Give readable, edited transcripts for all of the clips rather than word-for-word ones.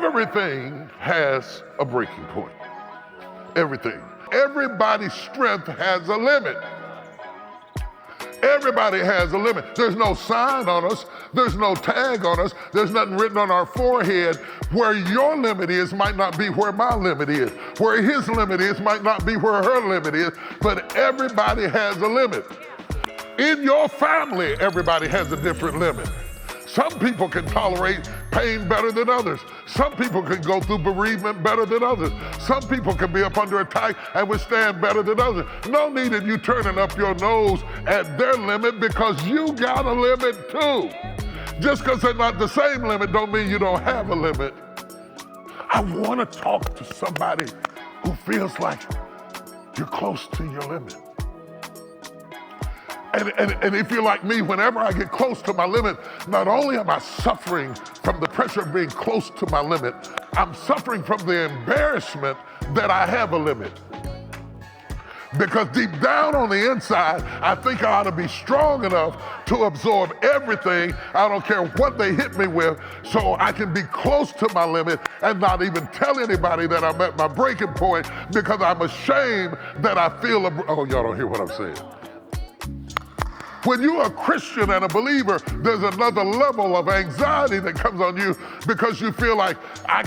Everything has a breaking point. Everything. Everybody's strength has a limit. Everybody has a limit. There's no sign on us. There's no tag on us. There's nothing written on our forehead. Where your limit is might not be where my limit is. Where his limit is might not be where her limit is. But everybody has a limit. In your family, everybody has a different limit. Some people can tolerate pain better than others. Some people can go through bereavement better than others. Some people can be up under attack and withstand better than others. No need in you turning up your nose at their limit, because you got a limit too. Just because they're not the same limit don't mean you don't have a limit. I want to talk to somebody who feels like you're close to your limit. And if you're like me, whenever I get close to my limit, not only am I suffering from the pressure of being close to my limit, I'm suffering from the embarrassment that I have a limit. Because deep down on the inside, I think I ought to be strong enough to absorb everything. I don't care what they hit me with, so I can be close to my limit and not even tell anybody that I'm at my breaking point, because I'm ashamed that I feel oh, y'all don't hear what I'm saying. When you're a Christian and a believer, there's another level of anxiety that comes on you, because you feel like I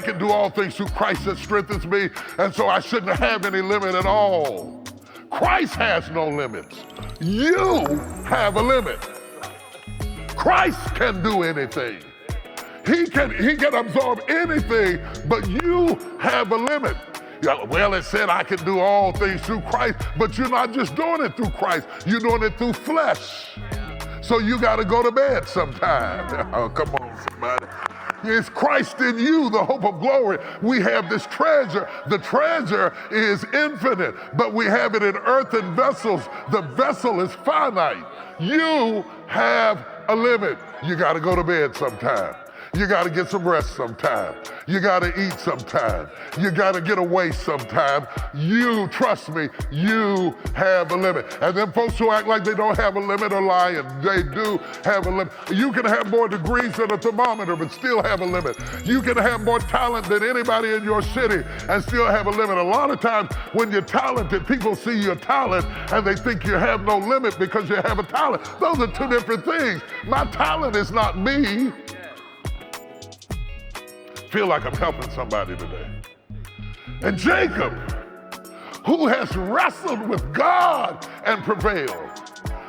can do all things through Christ that strengthens me, and so I shouldn't have any limit at all. Christ has no limits. You have a limit. Christ can do anything. He can absorb anything, but you have a limit. Yeah, well, it said I can do all things through Christ, but you're not just doing it through Christ, you're doing it through flesh. So you got to go to bed sometime. Oh, come on, somebody. It's Christ in you, the hope of glory. We have this treasure. The treasure is infinite, but we have it in earthen vessels. The vessel is finite. You have a limit. You got to go to bed sometime. You got to get some rest sometime. You got to eat sometime. You got to get away sometime. You, trust me, you have a limit. And then folks who act like they don't have a limit are lying. They do have a limit. You can have more degrees than a thermometer, but still have a limit. You can have more talent than anybody in your city and still have a limit. A lot of times when you're talented, people see your talent and they think you have no limit because you have a talent. Those are two different things. My talent is not me. Feel like I'm helping somebody today. And Jacob, who has wrestled with God and prevailed.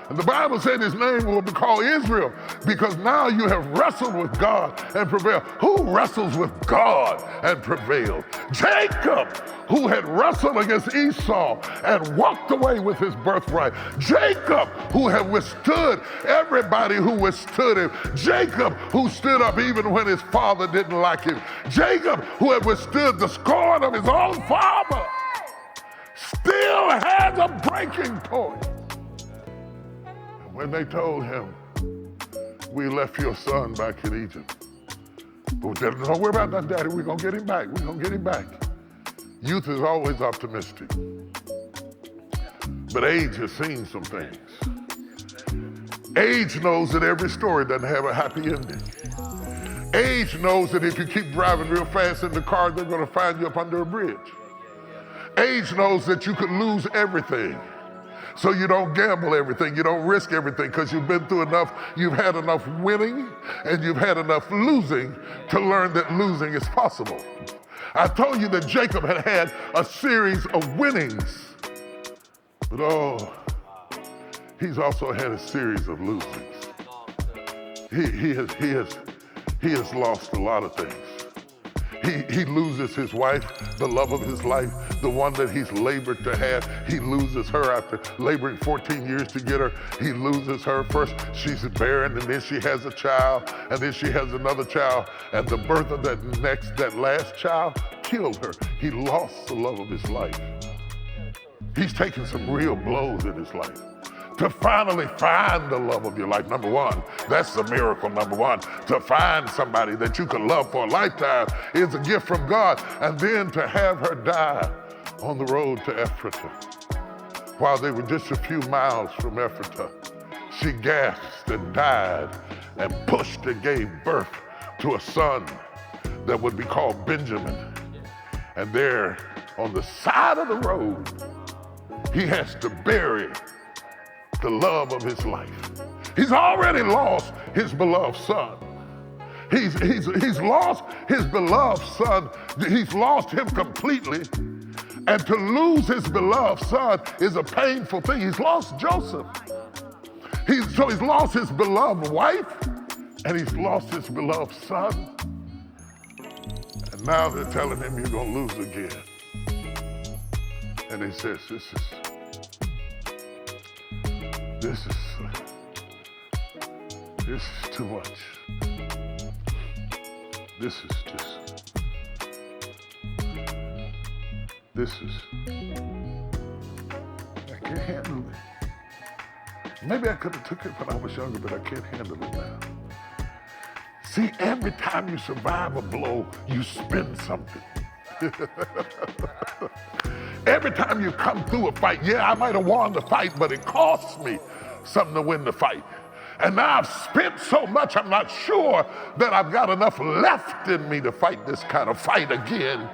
And the Bible said his name will be called Israel, because now you have wrestled with God and prevailed. Who wrestles with God and prevailed? Jacob, who had wrestled against Esau and walked away with his birthright. Jacob, who had withstood everybody who withstood him. Jacob, who stood up even when his father didn't like him. Jacob, who had withstood the scorn of his own father, still has a breaking point. And when they told him, we left your son back in Egypt. But don't worry about that, Daddy. We're going to get him back. We're going to get him back. Youth is always optimistic. But age has seen some things. Age knows that every story doesn't have a happy ending. Age knows that if you keep driving real fast in the car, they're going to find you up under a bridge. Age knows that you could lose everything. So you don't gamble everything, you don't risk everything, because you've been through enough, you've had enough winning, and you've had enough losing to learn that losing is possible. I told you that Jacob had had a series of winnings, but he's also had a series of losings. He has lost a lot of things. He loses his wife, the love of his life, the one that he's labored to have. He loses her after laboring 14 years to get her. He loses her. First, she's barren, and then she has a child, and then she has another child. And the birth of that last child killed her. He lost the love of his life. He's taken some real blows in his life. To finally find the love of your life, number one, that's the miracle, number one. To find somebody that you can love for a lifetime is a gift from God. And then to have her die on the road to Ephrata. While they were just a few miles from Ephrata, she gasped and died and pushed and gave birth to a son that would be called Benjamin. And there on the side of the road, he has to bury the love of his life. He's already lost his beloved son. He's lost his beloved son. He's lost him completely. And to lose his beloved son is a painful thing. He's lost Joseph. So he's lost his beloved wife, and he's lost his beloved son. And now they're telling him you're gonna lose again. And he says, this is too much. I can't handle it. Maybe I could have took it when I was younger, but I can't handle it now. See, every time you survive a blow, you spend something. Every time you come through a fight, yeah, I might have won the fight, but it costs me something to win the fight. And now I've spent so much, I'm not sure that I've got enough left in me to fight this kind of fight again.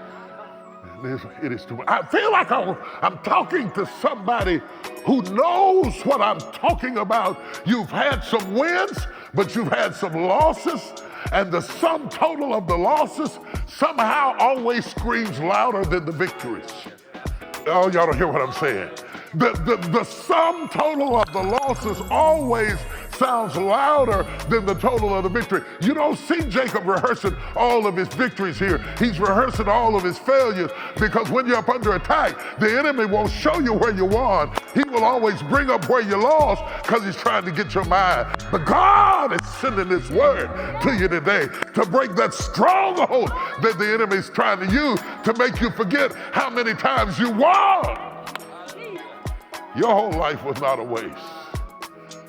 It is too much. I feel like I'm talking to somebody who knows what I'm talking about. You've had some wins, but you've had some losses, and the sum total of the losses somehow always screams louder than the victories. Oh, y'all don't hear what I'm saying. The sum total of the losses always sounds louder than the total of the victory. You don't see Jacob rehearsing all of his victories here. He's rehearsing all of his failures, because when you're up under attack, the enemy won't show you where you won. He will always bring up where you lost, because he's trying to get your mind. But God is sending this word to you today to break that stronghold that the enemy is trying to use to make you forget how many times you won. Your whole life was not a waste.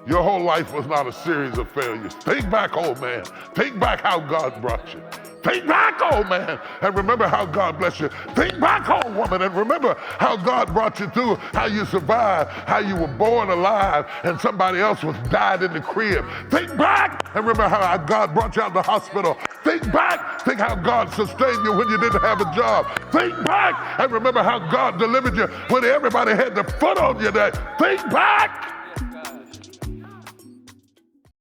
Your whole life was not a series of failures. Think back, old man. Think back how God brought you. Think back, old man, and remember how God blessed you. Think back, old woman, and remember how God brought you through, how you survived, how you were born alive and somebody else was died in the crib. Think back and remember how God brought you out of the hospital. Think back, think how God sustained you when you didn't have a job. Think back and remember how God delivered you when everybody had their foot on your neck. Think back.